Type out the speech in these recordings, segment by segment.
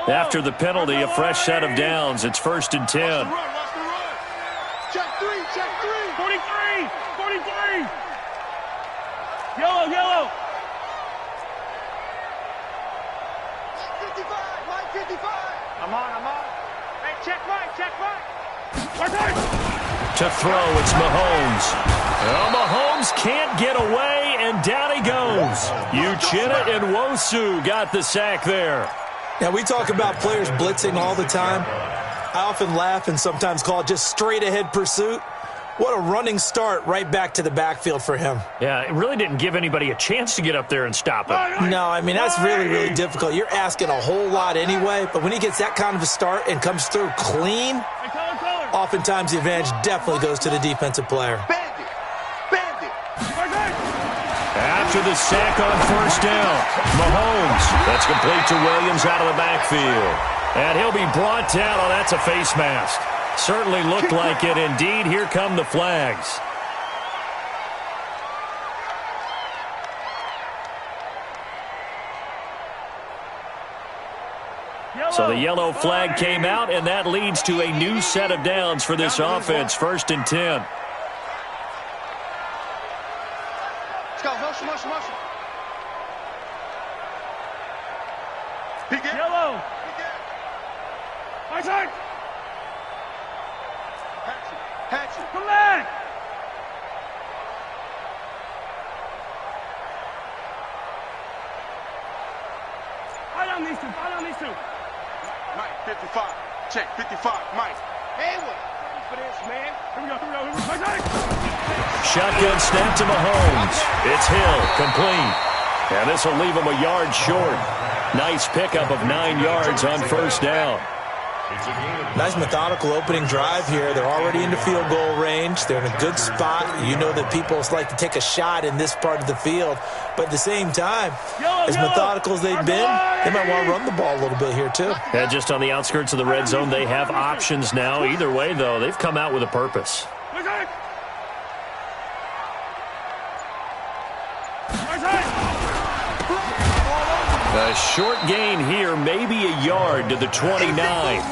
After the penalty, a fresh set of downs. It's 1st and 10. Check three, check three. 43, 43. Yellow, yellow. 55, right 55. I'm on. Hey, check right. To throw, it's Mahomes. Well, Mahomes can't get away, and down he goes. Uchenna and Nwosu got the sack there. Now, we talk about players blitzing all the time. I often laugh and sometimes call it just straight-ahead pursuit. What a running start right back to the backfield for him. Yeah, it really didn't give anybody a chance to get up there and stop him. No, I mean, that's really, really difficult. You're asking a whole lot anyway, but when he gets that kind of a start and comes through clean, oftentimes the advantage definitely goes to the defensive player. Bandit. After the sack on 1st down, Mahomes. That's complete to Williams out of the backfield. And he'll be brought down. Oh, that's a face mask. Certainly looked like it. Indeed, here come the flags. So the yellow flag came out, and that leads to a new set of downs for this offense. 1st and 10. Let's go, motion. Pick it. Yellow. Right side. Hatchet. Come back. Fight on these two. Mike, 55. Check, 55. Mike. Hayward. For this, man. Here we go. Shotgun snap to Mahomes. It's Hill, complete. And this will leave him a yard short. Nice pickup of 9 yards on 1st down. Nice methodical opening drive here. They're already into field goal range. They're in a good spot. You know that people like to take a shot in this part of the field. But at the same time, as methodical as they've been, they might want to run the ball a little bit here too. Yeah, just on the outskirts of the red zone, they have options now. Either way, though, they've come out with a purpose. A short gain here, maybe a yard to the 29.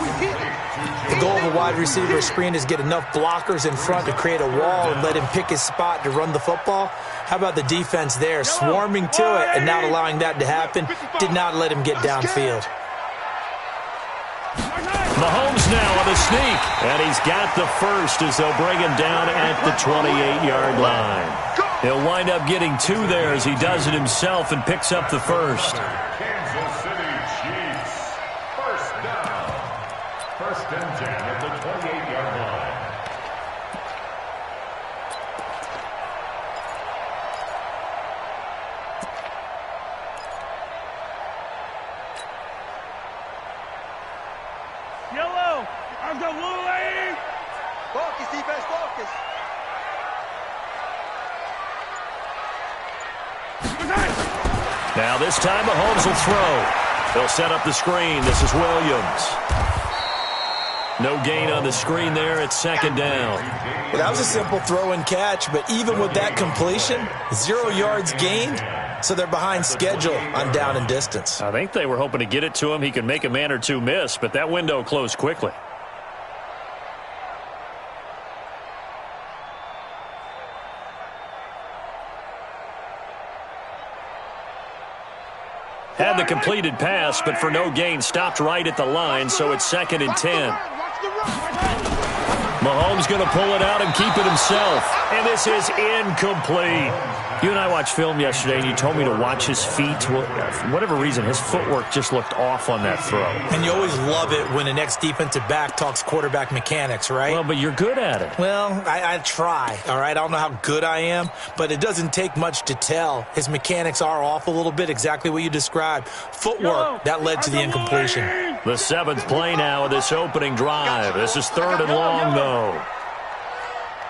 The goal of a wide receiver screen is get enough blockers in front to create a wall and let him pick his spot to run the football. How about the defense there, swarming to it and not allowing that to happen? Did not let him get downfield. Mahomes now on the sneak, and he's got the first as they'll bring him down at the 28-yard line. He'll wind up getting 2 there as he does it himself and picks up the first. Kansas City Chiefs. 1st down. 1st and 10 at the 28-yard line. Yellow. I've got blue lane. Focus, defense, focus. Now this time Mahomes will throw. They'll set up the screen. This is Williams. No gain on the screen there. It's 2nd down. Well, that was a simple throw and catch, but even with that completion, 0 yards gained, so they're behind schedule on down and distance. I think they were hoping to get it to him. He could make a man or two miss, but that window closed quickly. Had the completed pass, but for no gain, stopped right at the line, so it's 2nd and 10. Mahomes going to pull it out and keep it himself, and this is incomplete. You and I watched film yesterday, and you told me to watch his feet. Well, for whatever reason, his footwork just looked off on that throw. And you always love it when an ex-defensive back talks quarterback mechanics, right? Well, but you're good at it. Well, I try, all right? I don't know how good I am, but it doesn't take much to tell. His mechanics are off a little bit, exactly what you described. Footwork, that led to the incompletion. The 7th play now of this opening drive. This is 3rd and long, though.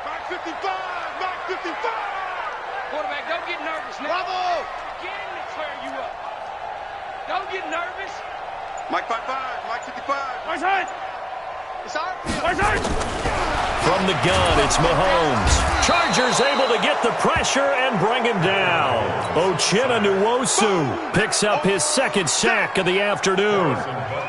Mike 55, Mike 55. Quarterback, don't get nervous now. Bravo. Get him to clear you up. Don't get nervous. Mike 55, Mike 55. Right side. It's our field. Right side. From the gun, it's Mahomes. Chargers able to get the pressure and bring him down. Uchenna Nwosu picks up his second sack of the afternoon.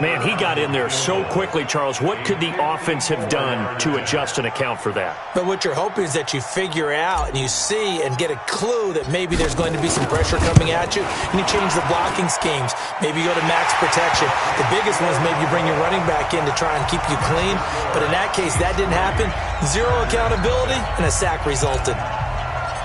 Man, he got in there so quickly, Charles. What could the offense have done to adjust and account for that? But what you're hoping is that you figure out and you see and get a clue that maybe there's going to be some pressure coming at you, and you change the blocking schemes. Maybe you go to max protection. The biggest one is maybe you bring your running back in to try and keep you clean. But in that case, that didn't happen. Zero accountability, and a sack resulted.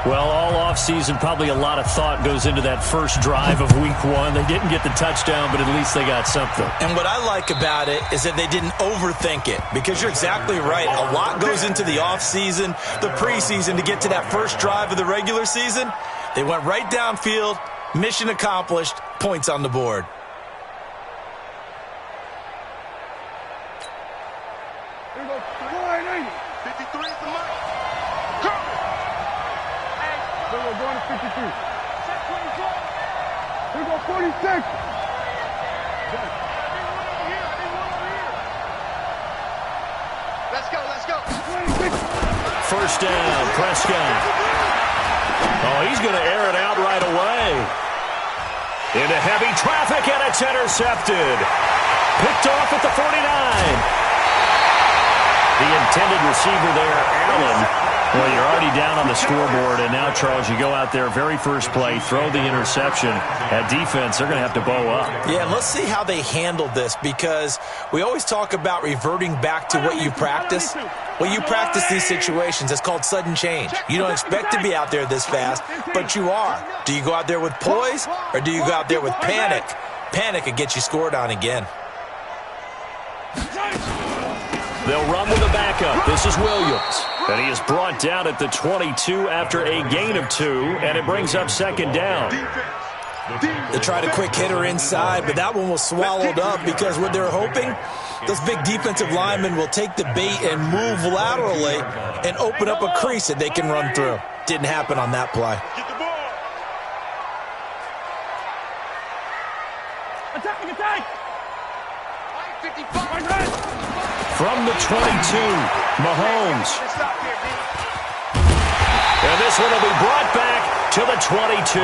Well, all offseason, probably a lot of thought goes into that first drive of week one. They didn't get the touchdown, but at least they got something. And what I like about it is that they didn't overthink it, because you're exactly right. A lot goes into the offseason, the preseason, to get to that first drive of the regular season. They went right downfield, mission accomplished, points on the board. Here we go. 480. 53 is the mic. Come. Here we go, going to 53. Check 24. Here we go, 46. Let's go, let's go. 26. First down, Prescott. Oh, he's going to air it out right away. Into heavy traffic, and it's intercepted. Picked off at the 49. The intended receiver there, Allen. Well, you're already down on the scoreboard, and now, Charles, you go out there, very first play, throw the interception. At defense, they're going to have to bow up. Yeah, and let's see how they handled this, because we always talk about reverting back to what you practice. Well, you practice these situations. It's called sudden change. You don't expect to be out there this fast, but you are. Do you go out there with poise, or do you go out there with panic? Panic could get you scored on again. They'll run with a backup. This is Williams. And he is brought down at the 22 after a gain of 2, and it brings up second down. They tried a quick hitter inside, but that one was swallowed up, because what they're hoping, those big defensive linemen will take the bait and move laterally and open up a crease that they can run through. Didn't happen on that play. Attack! From the 22, Mahomes. And this one will be brought back to the 22.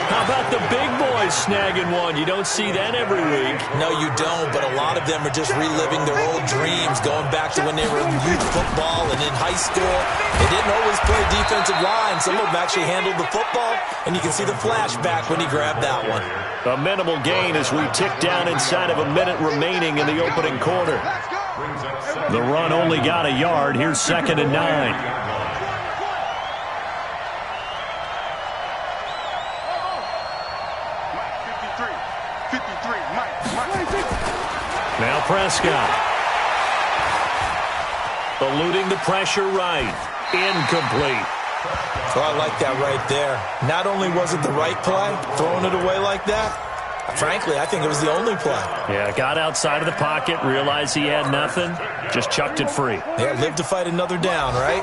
How about the big boys snagging one? You don't see that every week. No, you don't, but a lot of them are just reliving their old dreams, going back to when they were in youth football and in high school. They didn't always play defensive line. Some of them actually handled the football, and you can see the flashback when he grabbed that one. A minimal gain as we tick down inside of a minute remaining in the opening quarter. The run only got a yard. Here's 2nd and 9. Now Prescott. Eluding the pressure right. Incomplete. So I like that right there. Not only was it the right play, throwing it away like that, frankly, I think it was the only play. Yeah, got outside of the pocket, realized he had nothing, just chucked it free. Yeah, live to fight another down, right?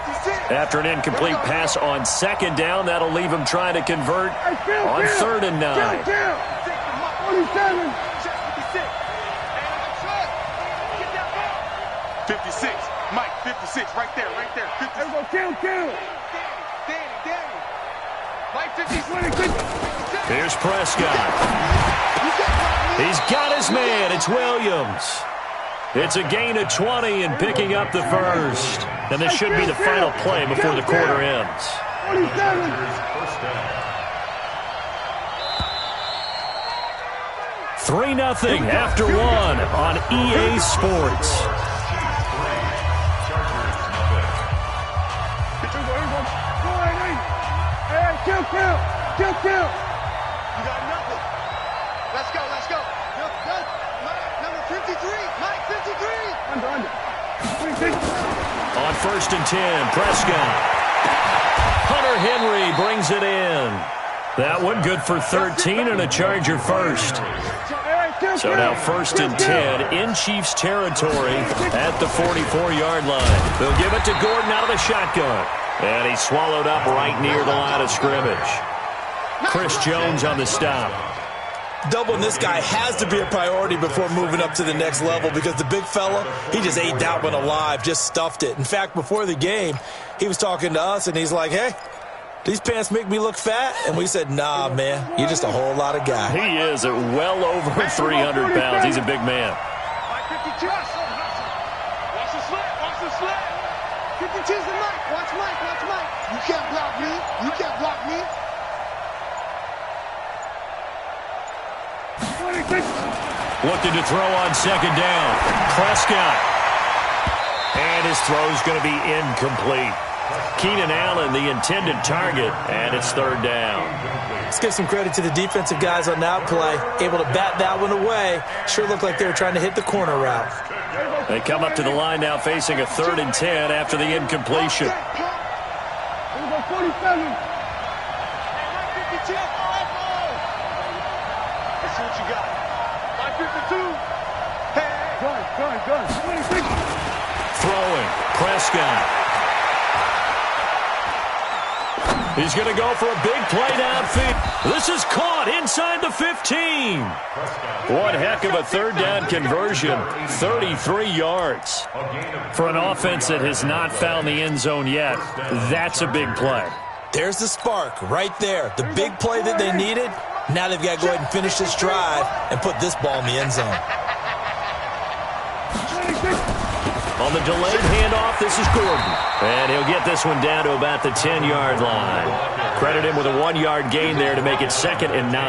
After an incomplete pass on second down, that'll leave him trying to convert on 3rd and 9. 56. Mike, 56. Right there. 56. There we go. Kill. Danny. Mike, 56. Here's Prescott. He's got his man. It's Williams. It's a gain of 20 and picking up the first. And this should be the final play before the quarter ends. 3-0 after 1 on EA Sports. Kill. You got nothing. Let's go. Number 53. Mike, 53. Under. On 1st and 10, Prescott. Hunter Henry brings it in. That one good for 13 and a Charger first. So now 1st and 10 in Chiefs territory at the 44-yard line. They'll give it to Gordon out of the shotgun. And he's swallowed up right near the line of scrimmage. Chris Jones on the stop. Doubling this guy has to be a priority before moving up to the next level because the big fella, he just ate that one alive, just stuffed it. In fact, before the game, he was talking to us, and he's like, hey, these pants make me look fat? And we said, nah, man, you're just a whole lot of guy. He is at well over 300 pounds. He's a big man. Watch the slant. Watch the slant. 52's the Mike. Watch Mike. Watch Mike. You can't block me. You can't block me. 26. Looking to throw on second down. Prescott. And his throw's going to be incomplete. Keenan Allen, the intended target, and it's third down. Let's give some credit to the defensive guys on that play. Able to bat that one away. Sure looked like they were trying to hit the corner route. They come up to the line now facing a 3rd and 10 after the incompletion. Here we go, 47. Let's see what you got. 552. Gun. 26. Throwing. Prescott. He's going to go for a big play downfield. This is caught inside the 15. One heck of a 3rd down conversion. 33 yards. For an offense that has not found the end zone yet, that's a big play. There's the spark right there. The big play that they needed. Now they've got to go ahead and finish this drive and put this ball in the end zone. On the delayed handoff, this is Gordon. And he'll get this one down to about the 10-yard line. Credit him with a 1-yard gain there to make it 2nd and 9.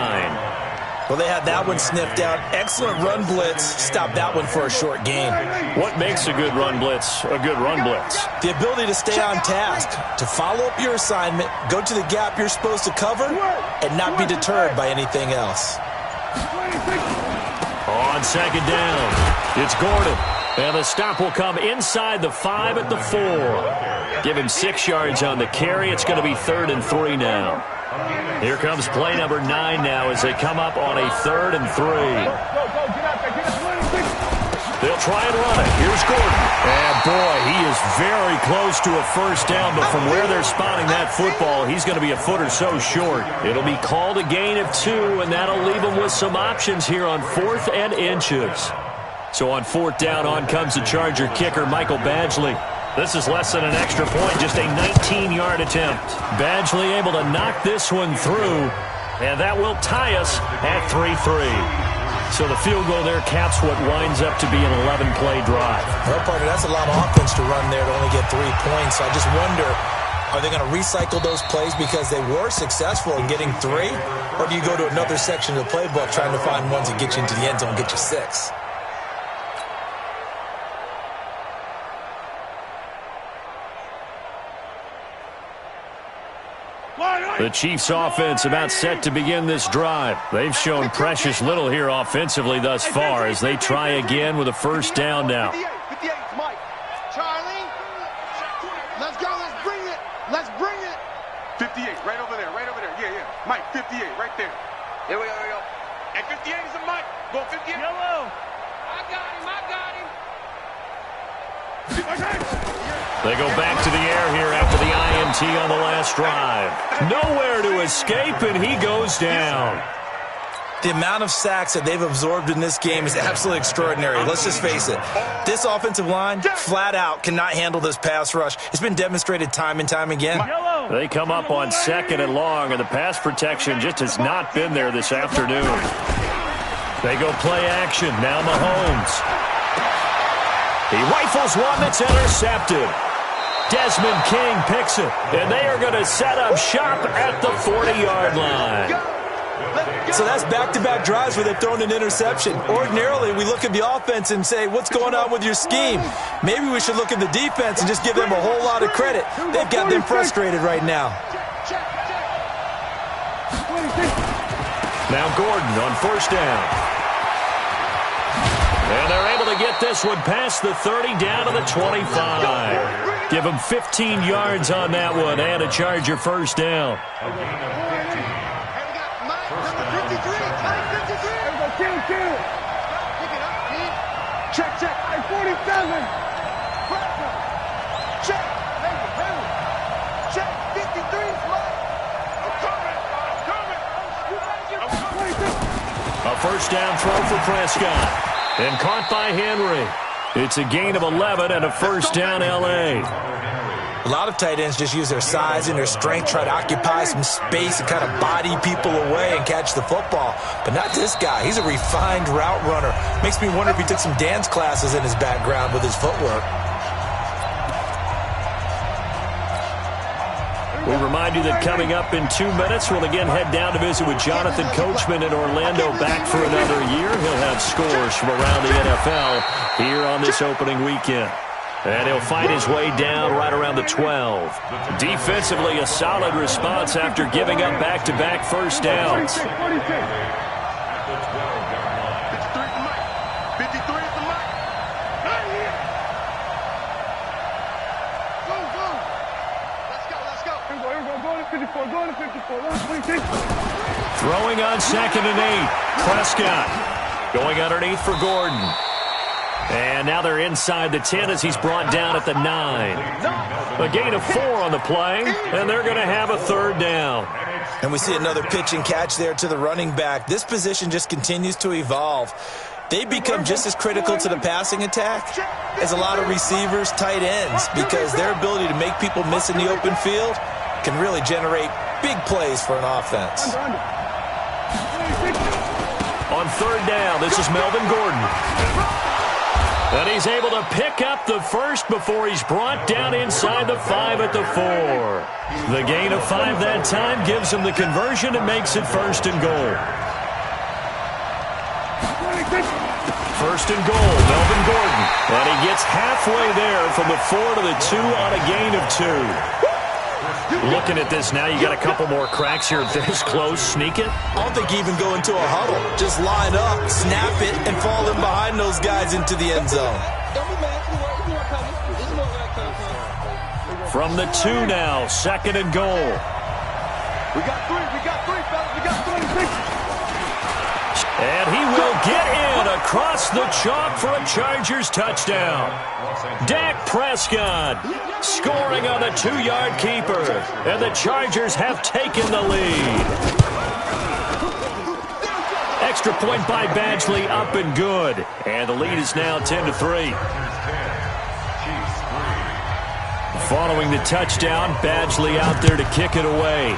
Well, they had that one sniffed out. Excellent run blitz. Stop that one for a short gain. What makes a good run blitz a good run blitz? The ability to stay on task, to follow up your assignment, go to the gap you're supposed to cover, and not be deterred by anything else. On second down, it's Gordon. And the stop will come inside the 5 at the 4. Give him 6 yards on the carry. It's going to be 3rd and 3 now. Here comes play number 9 now as they come up on a 3rd and 3. They'll try and run it. Here's Gordon. And boy, he is very close to a first down, but from where they're spotting that football, he's going to be a foot or so short. It'll be called a gain of 2, and that'll leave him with some options here on 4th and inches. So on 4th down, on comes the Charger kicker, Michael Badgley. This is less than an extra point, just a 19-yard attempt. Badgley able to knock this one through, and that will tie us at 3-3. So the field goal there caps what winds up to be an 11-play drive. Well, partner, that's a lot of offense to run there to only get 3 points. So I just wonder, are they going to recycle those plays because they were successful in getting 3? Or do you go to another section of the playbook trying to find ones that get you into the end zone and get you 6? The Chiefs offense about set to begin this drive. They've shown precious little here offensively thus far as they try again with a first down now. 58, Mike. Charlie. Let's go. Let's bring it. Let's bring it. 58, right over there. Yeah. Mike, 58, right there. Here we go. And 58 is a Mike. Go 58. Yellow. I got him. They go back to the air here after the INT on the last drive. Nowhere to escape, and he goes down. The amount of sacks that they've absorbed in this game is absolutely extraordinary. Let's just face it. This offensive line, flat out, cannot handle this pass rush. It's been demonstrated time and time again. They come up on 2nd and long, and the pass protection just has not been there this afternoon. They go play action. Now Mahomes. He rifles one that's intercepted. Desmond King picks it, and they are going to set up shop at the 40-yard line. So that's back-to-back drives where they've thrown an interception. Ordinarily, we look at the offense and say, what's going on with your scheme? Maybe we should look at the defense and just give them a whole lot of credit. They've got them frustrated right now. Now Gordon on first down. And they're able to get this one past the 30 down to the 25. Give them 15 yards on that one and a Charger first down. Check. 47. Check. Check. 53. A first down throw for Prescott. And caught by Henry. It's a gain of 11 and a first down L.A. A lot of tight ends just use their size and their strength, try to occupy some space and kind of body people away and catch the football. But not this guy. He's a refined route runner. Makes me wonder if he took some dance classes in his background with his footwork. We remind you that coming up in 2 minutes, we'll again head down to visit with Jonathan Coachman in Orlando, back for another year. He'll have scores from around the NFL here on this opening weekend. And he'll fight his way down right around the 12. Defensively, a solid response after giving up back-to-back first downs. 53 is the mic. 53 is the mic. Right here. Go, go. Let's go, let's go. Here we go. Go to 54. Go to 54. Throwing on 2nd and 8. Prescott going underneath for Gordon. And now they're inside the 10 as he's brought down at the 9. A gain of 4 on the play, and they're going to have a third down. And we see another pitch and catch there to the running back. This position just continues to evolve. They become just as critical to the passing attack as a lot of receivers, tight ends, because their ability to make people miss in the open field can really generate big plays for an offense. On third down, this is Melvin Gordon. And he's able to pick up the first before he's brought down inside the 5 at the 4. The gain of 5 that time gives him the conversion and makes it first and goal. First and goal, Melvin Gordon. And he gets halfway there from the 4 to the 2 on a gain of 2. Looking at this now, you got a couple more cracks here this close. Sneak it. I don't think you even go into a huddle. Just line up, snap it, and fall in behind those guys into the end zone. From the 2 now, 2nd and goal. We got 3, fellas. We got 3. And he will get in across the chalk for a Chargers touchdown. Dak Prescott scoring on the 2-yard keeper. And the Chargers have taken the lead. Extra point by Badgley, up and good. And the lead is now 10-3. Following the touchdown, Badgley out there to kick it away.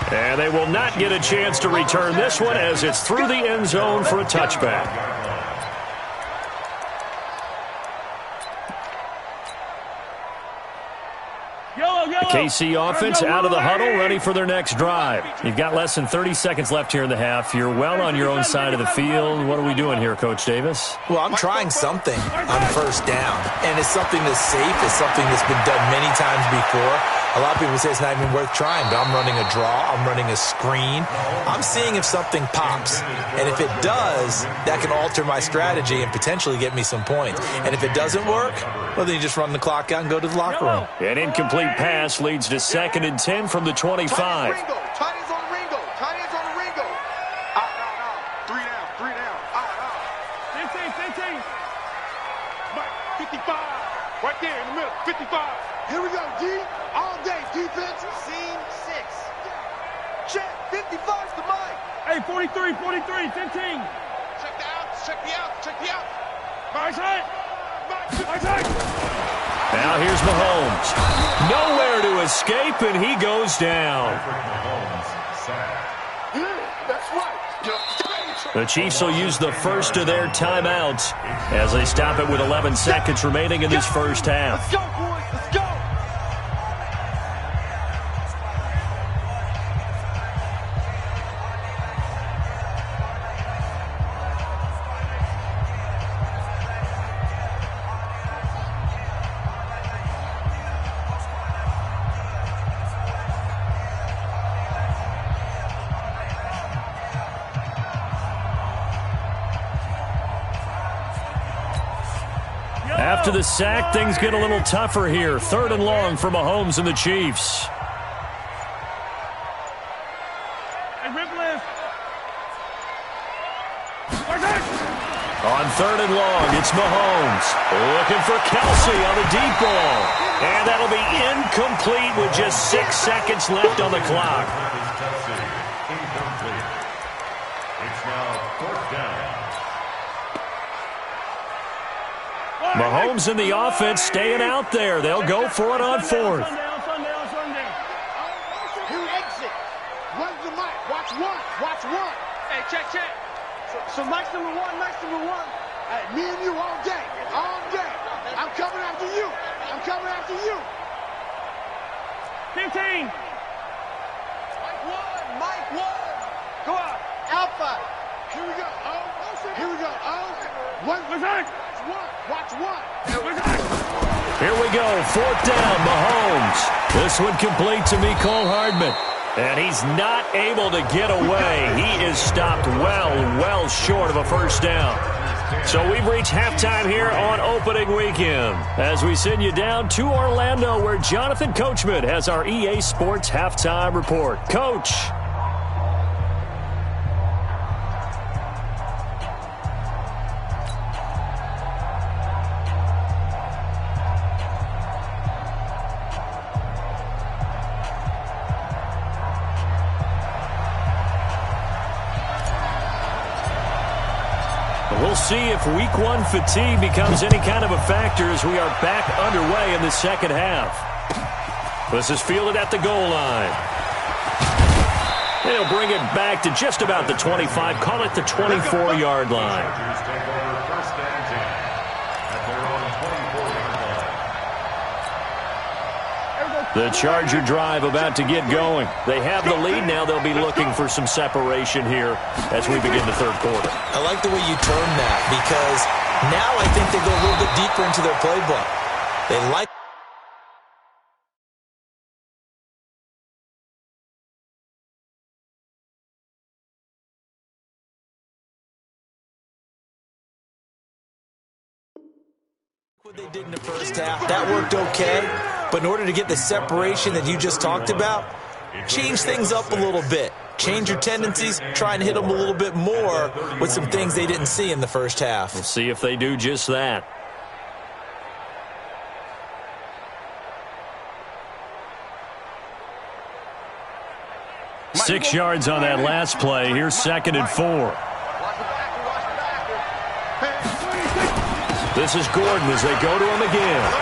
And they will not get a chance to return this one as it's through the end zone for a touchback. The KC offense out of the huddle, ready for their next drive. You've got less than 30 seconds left here in the half. You're well on your own side of the field. What are we doing here, Coach Davis? Well, I'm trying something on first down, and it's something that's safe. It's something that's been done many times before. A lot of people say it's not even worth trying, but I'm running a draw. I'm running a screen. I'm seeing if something pops. And if it does, that can alter my strategy and potentially get me some points. And if it doesn't work, well, then you just run the clock out and go to the locker room. An incomplete pass leads to 2nd and 10 from the 25. Tight ends on Ringo. Tight ends on Ringo. Out. 3 down. Out. 15. Mike, 55. Right there in the middle. 55. Here we go, D. All day. Defense. Seam 6. Check. 55's the mic. Hey, 43, 15. Check the outs. Check the outs. My side. Now here's Mahomes. Nowhere to escape, and he goes down. That's right. The Chiefs will use the first of their timeouts as they stop it with 11 seconds remaining in this first half. Let's go, boys. Let's go. After the sack, things get a little tougher here. 3rd and long for Mahomes and the Chiefs. Hey, rip left. On 3rd and long. It's Mahomes looking for Kelsey on the deep ball. And that'll be incomplete with just 6 seconds left on the clock. Incomplete. It's now 4th down. Mahomes and the offense staying out there. They'll go for it on 4th. Who exit? Run the mic. Watch one. Watch one. Hey, check. So Mike's number one. Hey, me and you all day. All day. I'm coming after you. 15. Mike one. Go out. Alpha. Here we go. One. Watch one. Here we go. 4th down, Mahomes. This one complete to Mecole Hardman. And he's not able to get away. He is stopped well short of a 1st down. So we've reached halftime here on opening weekend as we send you down to Orlando where Jonathan Coachman has our EA Sports halftime report. Coach. We'll see if week 1 fatigue becomes any kind of a factor as we are back underway in the second half. This is fielded at the goal line. They'll bring it back to just about the 25, call it the 24-yard line. The Charger drive about to get going. They have the lead now. They'll be looking for some separation here as we begin the 3rd quarter. I like the way you term that because now I think they go a little bit deeper into their playbook. They like what they did in the first half. That worked okay, but in order to get the separation that you just talked about, change things up a little bit. Change your tendencies, try and hit them a little bit more with some things they didn't see in the first half. We'll see if they do just that. Six yards on that last play. Here's 2nd and 4. This is Gordon as they go to him again.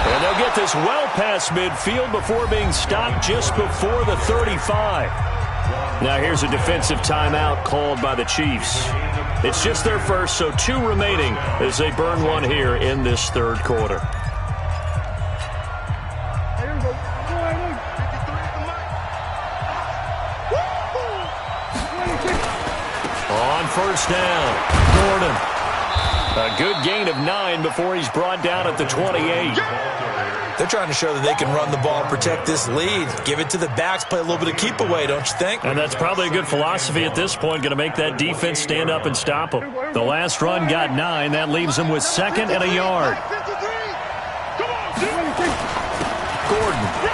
And they'll get this well past midfield before being stopped just before the 35. Now here's a defensive timeout called by the Chiefs. It's just their first, so 2 remaining as they burn one here in this 3rd quarter. On 1st down, Gordon. A good gain of 9 before he's brought down at the 28. They're trying to show that they can run the ball and protect this lead. Give it to the backs, play a little bit of keep away, don't you think? And that's probably a good philosophy at this point, going to make that defense stand up and stop them. The last run got 9. That leaves them with 2nd and a yard. Gordon.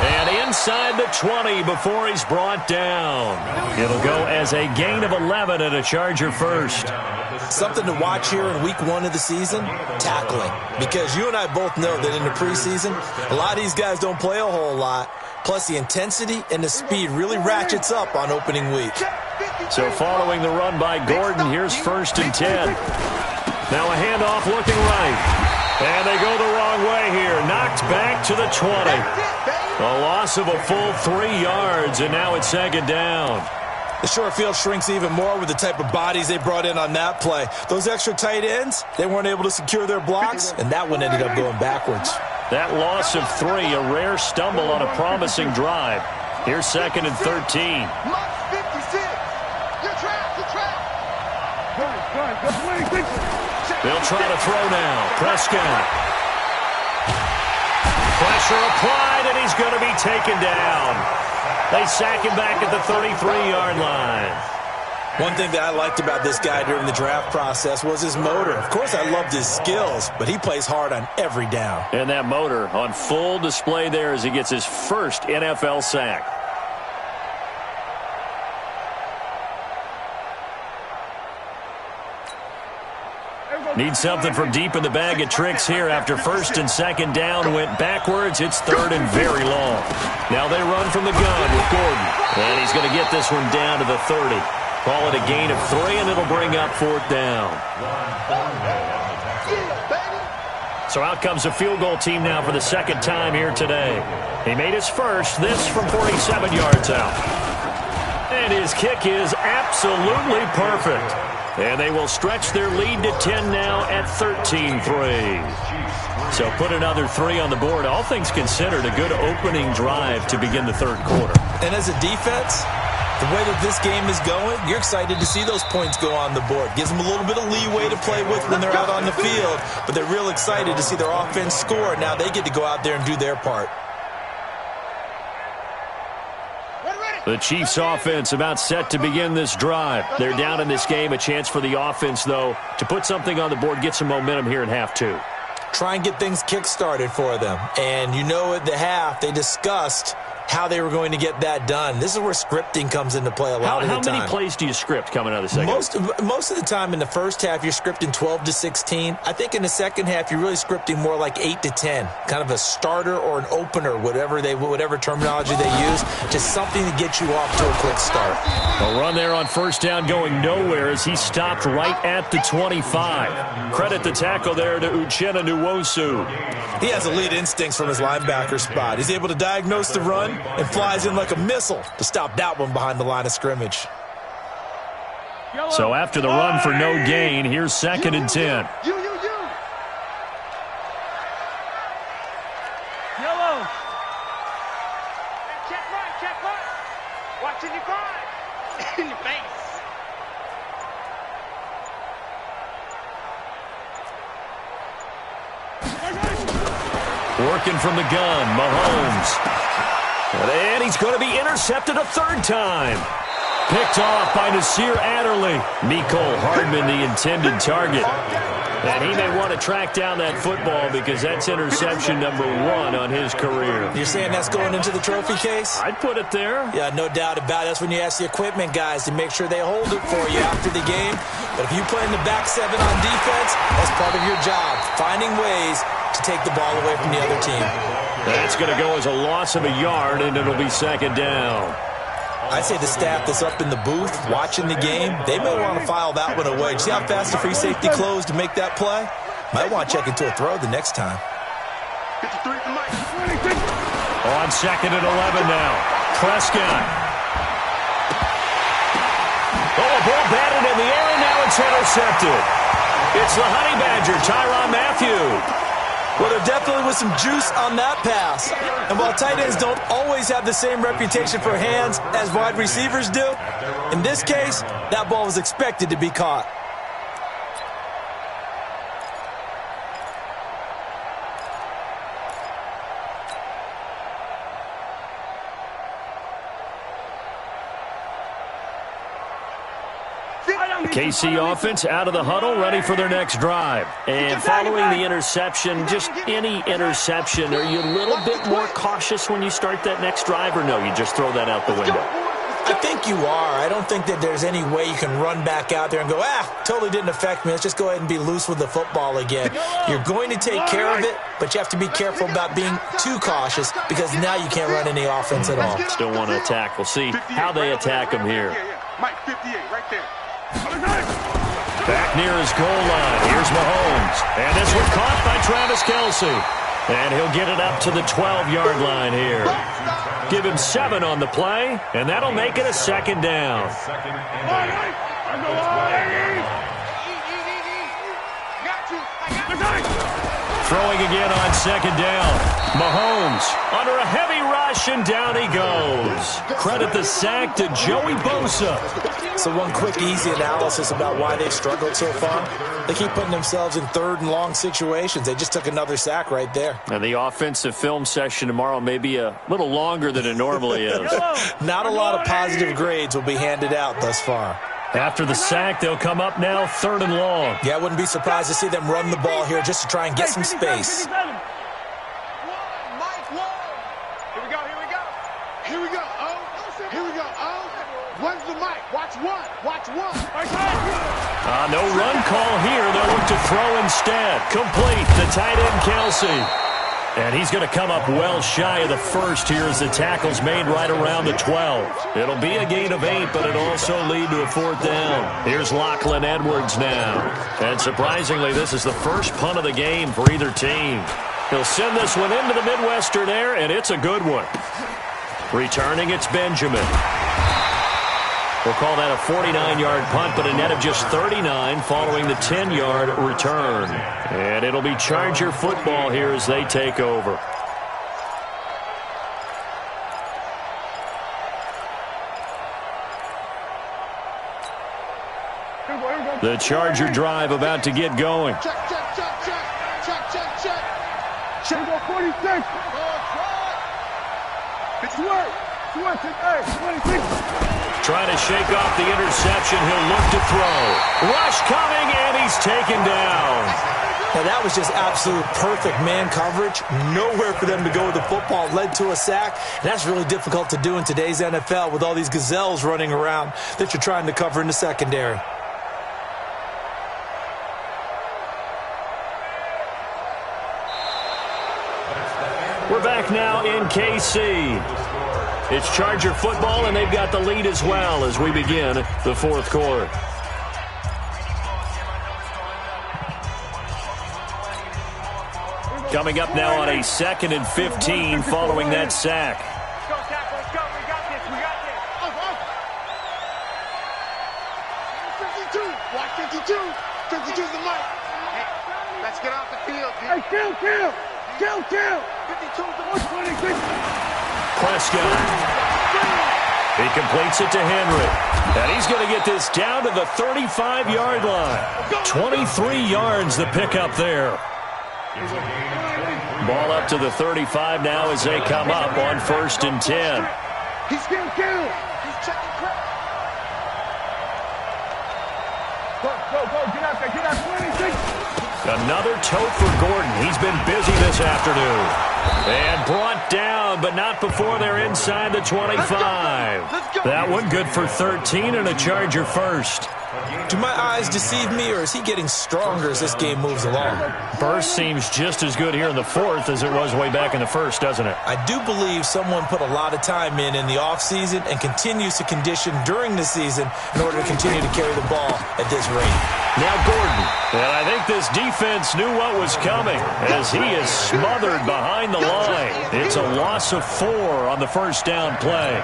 And inside the 20 before he's brought down. It'll go as a gain of 11 and a Charger first. Something to watch here in week 1 of the season, tackling. Because you and I both know that in the preseason, a lot of these guys don't play a whole lot. Plus the intensity and the speed really ratchets up on opening week. So following the run by Gordon, here's 1st and 10. Now a handoff looking right. And they go the wrong way here. Knocked back to the 20. A loss of a full 3 yards, and now it's 2nd down. The short field shrinks even more with the type of bodies they brought in on that play. Those extra tight ends, they weren't able to secure their blocks, and that one ended up going backwards. That loss of 3, a rare stumble on a promising drive. Here's 2nd and 13. They'll try to throw now. Prescott. Pressure applied, and he's going to be taken down. They sack him back at the 33-yard line. One thing that I liked about this guy during the draft process was his motor. Of course, I loved his skills, but he plays hard on every down. And that motor on full display there as he gets his first NFL sack. Need something from deep in the bag of tricks here. After first and second down went backwards, it's third and very long. Now they run from the gun with Gordon. And he's going to get this one down to the 30. Call it a gain of 3, and it'll bring up fourth down. So out comes a field goal team now for the second time here today. He made his first, this from 47 yards out. And his kick is absolutely perfect. And they will stretch their lead to 10 now at 13-3. So put another 3 on the board. All things considered, a good opening drive to begin the third quarter. And as a defense, the way that this game is going, you're excited to see those points go on the board. Gives them a little bit of leeway to play with when they're out on the field, but they're real excited to see their offense score. Now they get to go out there and do their part. The Chiefs offense about set to begin this drive. They're down in this game. A chance for the offense, though, to put something on the board, get some momentum here in half 2. Try and get things kick-started for them. And you know at the half, they discussed how they were going to get that done. This is where scripting comes into play a lot of the time. How many plays do you script coming out of the second? Most of the time in the first half, you're scripting 12 to 16. I think in the second half, you're really scripting more like 8 to 10. Kind of a starter or an opener, whatever terminology they use. Just something to get you off to a quick start. A run there on first down going nowhere as he stopped right at the 25. Credit the tackle there to Uchenna Nwosu. He has elite instincts from his linebacker spot. He's able to diagnose the run and flies in like a missile to stop that one behind the line of scrimmage. So after the run for no gain, here's second and 10. Yellow. Check right. Watching you cry. In your face. Working from the gun, Mahomes. And he's going to be intercepted a third time. Picked off by Nasir Adderley. Mecole Hardman, the intended target. And he may want to track down that football because that's interception number 1 on his career. You're saying that's going into the trophy case? I'd put it there. Yeah, no doubt about it. That's when you ask the equipment guys to make sure they hold it for you after the game. But if you play in the back 7 on defense, that's part of your job, finding ways to take the ball away from the other team. That's going to go as a loss of a yard, and it'll be second down. I'd say the staff that's up in the booth watching the game, they may want to file that one away. See how fast the free safety closed to make that play? Might want to check into a throw the next time. 53 for Mike. On second and 11 now. Prescott. Oh, a ball batted in the air, and now it's intercepted. It's the Honey Badger, Tyrann Mathieu. Well, there definitely was some juice on that pass. And while tight ends don't always have the same reputation for hands as wide receivers do, in this case, that ball was expected to be caught. KC offense out of the huddle, ready for their next drive. And following the interception, just any interception, are you a little bit more cautious when you start that next drive, or no, you just throw that out the window? I think you are. I don't think that there's any way you can run back out there and go, totally didn't affect me. Let's just go ahead and be loose with the football again. You're going to take care of it, but you have to be careful about being too cautious because now you can't run any offense at all. Still want to attack. We'll see how they attack him here. Mike, 58, right there. Back near his goal line. Here's Mahomes. And this one caught by Travis Kelce. And he'll get it up to the 12-yard line here. Give him 7 on the play, and that'll make it a second down. Throwing again on second down. Mahomes under a heavy rush, and down he goes. Credit the sack to Joey Bosa. So one quick, easy analysis about why they've struggled so far. They keep putting themselves in third and long situations. They just took another sack right there. And the offensive film session tomorrow may be a little longer than it normally is. Not a lot of positive grades will be handed out thus far. After the sack, they'll come up now third and long. Yeah, I wouldn't be surprised to see them run the ball here just to try and get some space. Here we go. Here we go. Oh, here we go. Oh, one's the mic. Watch one. No run call here. They'll look to throw instead. Complete to tight end Kelsey. And he's going to come up well shy of the first here as the tackle's made right around the 12. It'll be a gain of 8, but it'll also lead to a 4th down. Here's Lachlan Edwards now. And surprisingly, this is the first punt of the game for either team. He'll send this one into the Midwestern air, and it's a good one. Returning, it's Benjamin. We'll call that a 49-yard punt, but a net of just 39 following the 10-yard return. And it'll be Charger football here as they take over. The Charger drive about to get going. Check, check, check, check. Check, check, check. Check. Go 46. It's work. It's work. Hey, 26. Trying to shake off the interception. He'll look to throw. Rush coming, and he's taken down. Now, that was just absolute perfect man coverage. Nowhere for them to go with the football. Led to a sack. And that's really difficult to do in today's NFL with all these gazelles running around that you're trying to cover in the secondary. We're back now in KC. It's Charger football, and they've got the lead as well as we begin the 4th quarter. Coming up now on a 2nd and 15 following that sack. Let's go, Cap. Let's go. We got this. We got this. Up, up. 52. Watch 52. 52's the mic. Hey, let's get off the field, dude. Hey, kill. 52's the 126. Prescott. He completes it to Henry. And he's going to get this down to the 35-yard line. 23 yards the pickup there. Ball up to the 35 now as they come up on 1st and 10. He's getting killed. He's checking crap. Go. Get out there. Get out 26. Another tote for Gordon. He's been busy this afternoon. And brought down, but not before they're inside the 25. That one good for 13 and a Charger first. Do my eyes deceive me, or is he getting stronger as this game moves along? Burst seems just as good here in the 4th as it was way back in the 1st, doesn't it? I do believe someone put a lot of time in the offseason and continues to condition during the season in order to continue to carry the ball at this rate. Now Gordon. And I think this defense knew what was coming as he is smothered behind the line. It's a loss of 4 on the 1st down play.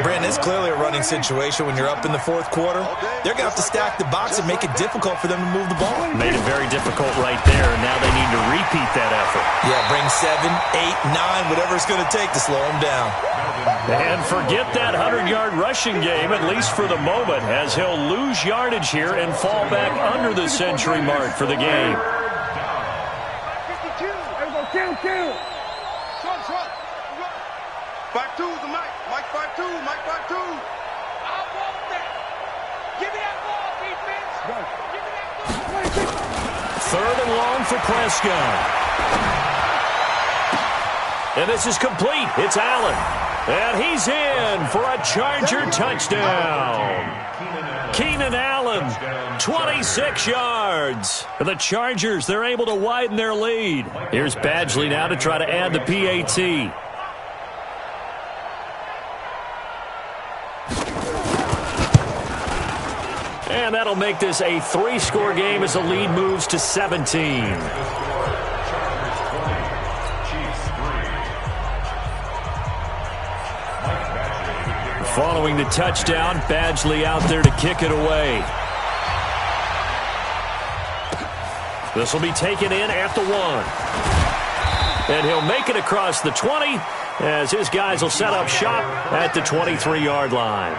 Brandon, it's clearly a running situation when you're up in the 4th quarter. They're going to have to stack the box and make it difficult for them to move the ball. Made it very difficult right there. Now they need to repeat that effort. Yeah, bring 7, 8, 9, whatever it's going to take to slow them down. And forget that 100-yard rushing game, at least for the moment, as he'll lose yardage here and fall back under the century mark for the game. 52. Kill. Trump. 5-2's the mic. Mike 5-2. Mike 5-2. I want that. Give me that ball, defense. Give me that ball. 3rd and long for Prescott. And this is complete. It's Allen. And he's in for a Charger touchdown. Keenan Allen, 26 yards. For the Chargers, they're able to widen their lead. Here's Badgley now to try to add the PAT. And that'll make this a 3-score game as the lead moves to 17. Following the touchdown, Badgley out there to kick it away. This will be taken in at the 1. And he'll make it across the 20 as his guys will set up shop at the 23-yard line.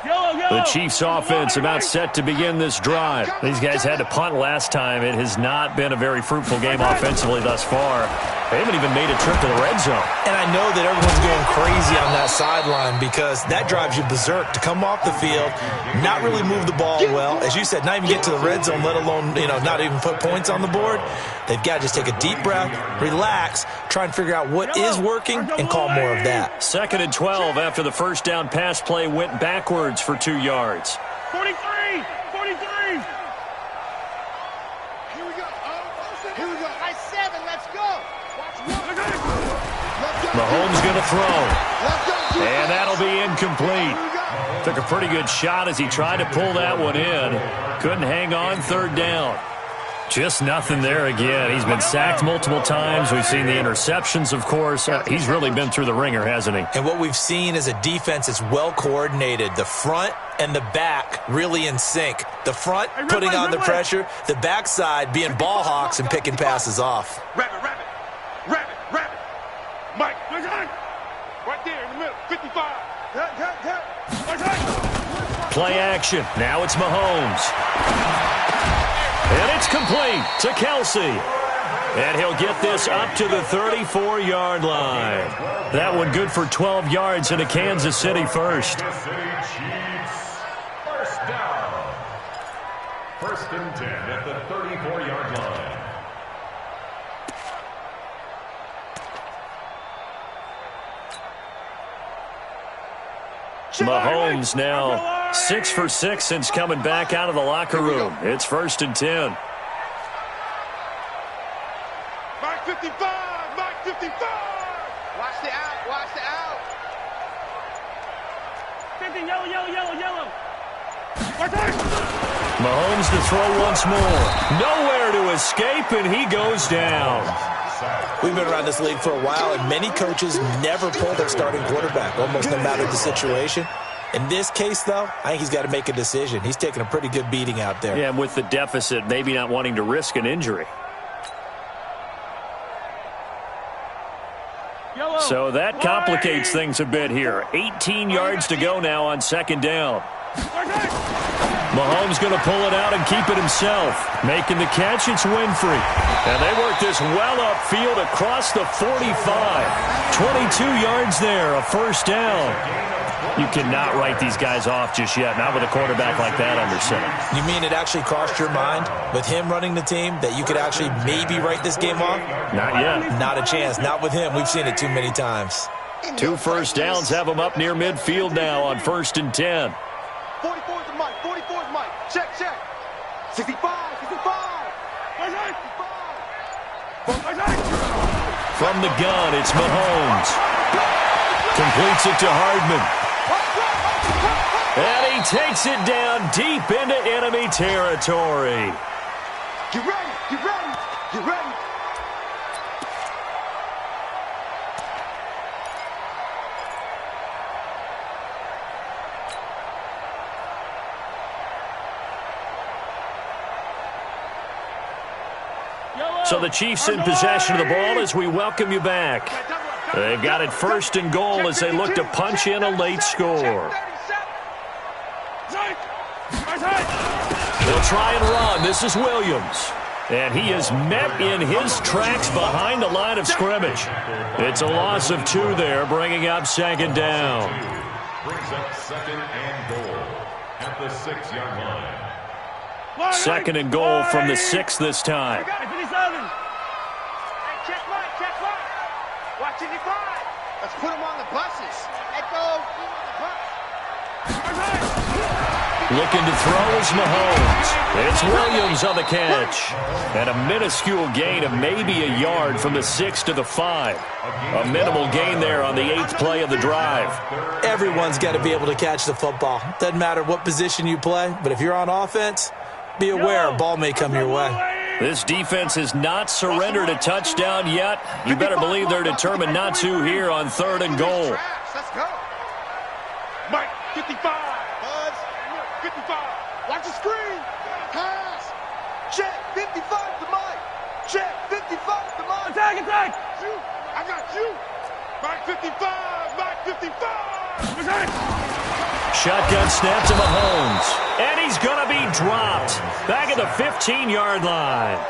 The Chiefs offense about set to begin this drive. These guys had to punt last time. It has not been a very fruitful game offensively thus far. They haven't even made a trip to the red zone. And I know that everyone's going crazy on that sideline because that drives you berserk to come off the field, not really move the ball well. As you said, not even get to the red zone, let alone, not even put points on the board. They've got to just take a deep breath, relax, try and figure out what is working and call more of that. 2nd and 12 after the first down pass play went backwards for 2 yards. 43! 43! Here we go. Here we go. Nice 7. Let's go. Mahomes going to throw. And that'll be incomplete. Took a pretty good shot as he tried to pull that one in. Couldn't hang on 3rd down. Just nothing there again. He's been sacked multiple times. We've seen the interceptions, of course. He's really been through the ringer, hasn't he? And what we've seen is a defense that's well coordinated. The front and the back really in sync. The front putting on the pressure. The backside being ball hawks and picking passes off. Rabbit. Mike, right there in the middle. 55. Play action. Now it's Mahomes. And it's complete to Kelsey. And he'll get this up to the 34-yard line. That one good for 12 yards into Kansas City first. Kansas City Chiefs. First down. 1st and 10 at the 34-yard line. Mahomes now 6 for 6 since coming back out of the locker room. It's 1st and 10. Mike 55. Mike 55. Watch the out. Watch the out. 50. Yellow. Mahomes to throw once more. Nowhere to escape, and he goes down. We've been around this league for a while, and many coaches never pull their starting quarterback, almost no matter the situation. In this case, though, I think he's got to make a decision. He's taking a pretty good beating out there. Yeah, and with the deficit, maybe not wanting to risk an injury. So that complicates things a bit here. 18 yards to go now on 2nd down. Mahomes going to pull it out and keep it himself. Making the catch, it's Winfrey. And they work this well upfield across the 45. 22 yards there, a 1st down. You cannot write these guys off just yet, not with a quarterback like that under center. You mean it actually crossed your mind with him running the team that you could actually maybe write this game off? Not yet. Not a chance. Not with him. We've seen it too many times. 2 first downs have him up near midfield now on 1st and 10. 44 is Mike. 44 is Mike. Check. 65. From the gun, it's Mahomes. Completes it to Hardman. And he takes it down deep into enemy territory. Get ready. So the Chiefs in possession of the ball as we welcome you back. They've got it 1st and goal as they look to punch in a late score. They'll try and run. This is Williams. And he is met in his tracks behind the line of scrimmage. It's a loss of 2 there, bringing up 2nd down. Brings up 2nd and goal at the 6-yard line. 2nd and goal from the 6 this time. Watch it, let's put him on the buses. Let's go. Looking to throw is Mahomes. It's Williams on the catch. And a minuscule gain of maybe a yard from the 6 to the 5. A minimal gain there on the 8th play of the drive. Everyone's got to be able to catch the football. Doesn't matter what position you play, but if you're on offense, be aware a ball may come your way. This defense has not surrendered a touchdown yet. You better believe they're determined not to here on 3rd and goal. Let's go. Mike, 55. Buzz, 55. Watch the screen. Pass. Check, 55 to Mike. Check, 55 to Mike. Attack. You. I got you. Mike 55. Shotgun snap to Mahomes. And he's going to be dropped. Back at the 15-yard line.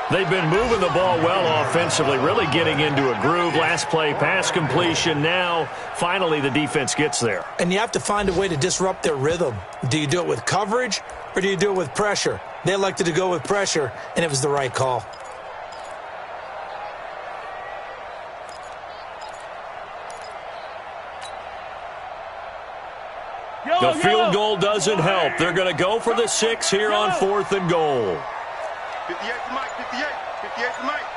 They've been moving the ball well offensively, really getting into a groove. Last play, pass completion. Now, finally, the defense gets there. And you have to find a way to disrupt their rhythm. Do you do it with coverage or do you do it with pressure? They elected to go with pressure, and it was the right call. The field goal doesn't help. They're going to go for the 6 here on 4th and goal. 58 to Mike, 58. 58 to Mike.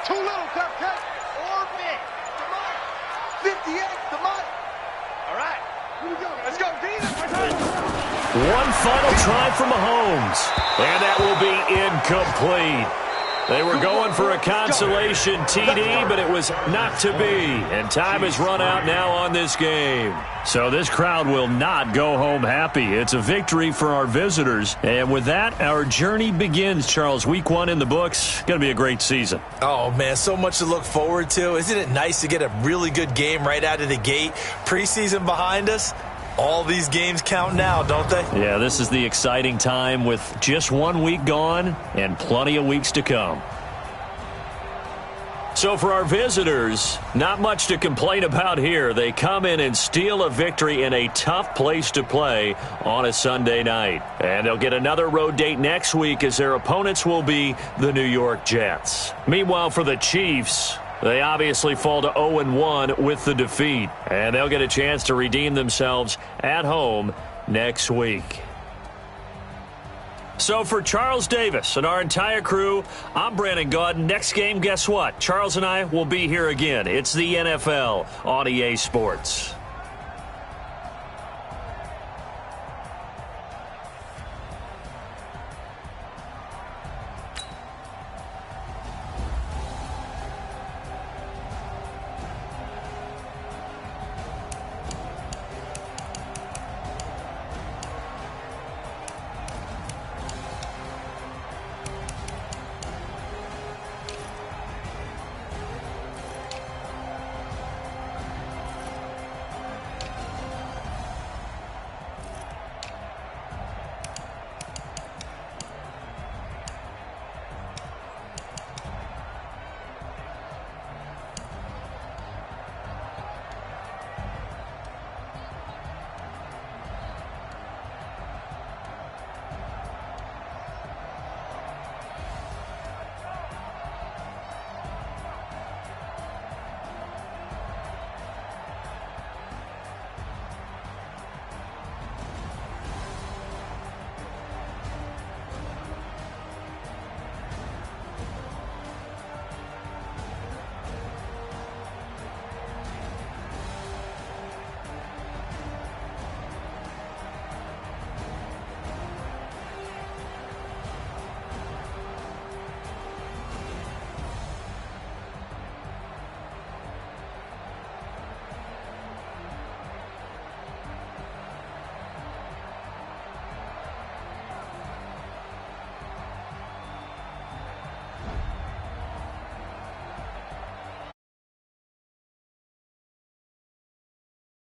Too little, cupcake. Or big. To Mike. 58 to Mike. All right. Here we go. Let's go, D. One final try for Mahomes. And that will be incomplete. They were going for a consolation TD, but it was not to be. And time has run out now on this game. So this crowd will not go home happy. It's a victory for our visitors. And with that, our journey begins, Charles. Week 1 in the books. Going to be a great season. Oh, man, so much to look forward to. Isn't it nice to get a really good game right out of the gate? Preseason behind us. All these games count now, don't they? Yeah, this is the exciting time with just 1 week gone and plenty of weeks to come. So for our visitors, not much to complain about here. They come in and steal a victory in a tough place to play on a Sunday night. And they'll get another road date next week as their opponents will be the New York Jets. Meanwhile, for the Chiefs, they obviously fall to 0-1 with the defeat. And they'll get a chance to redeem themselves at home next week. So for Charles Davis and our entire crew, I'm Brandon Gaudin. Next game, guess what? Charles and I will be here again. It's the NFL on EA Sports.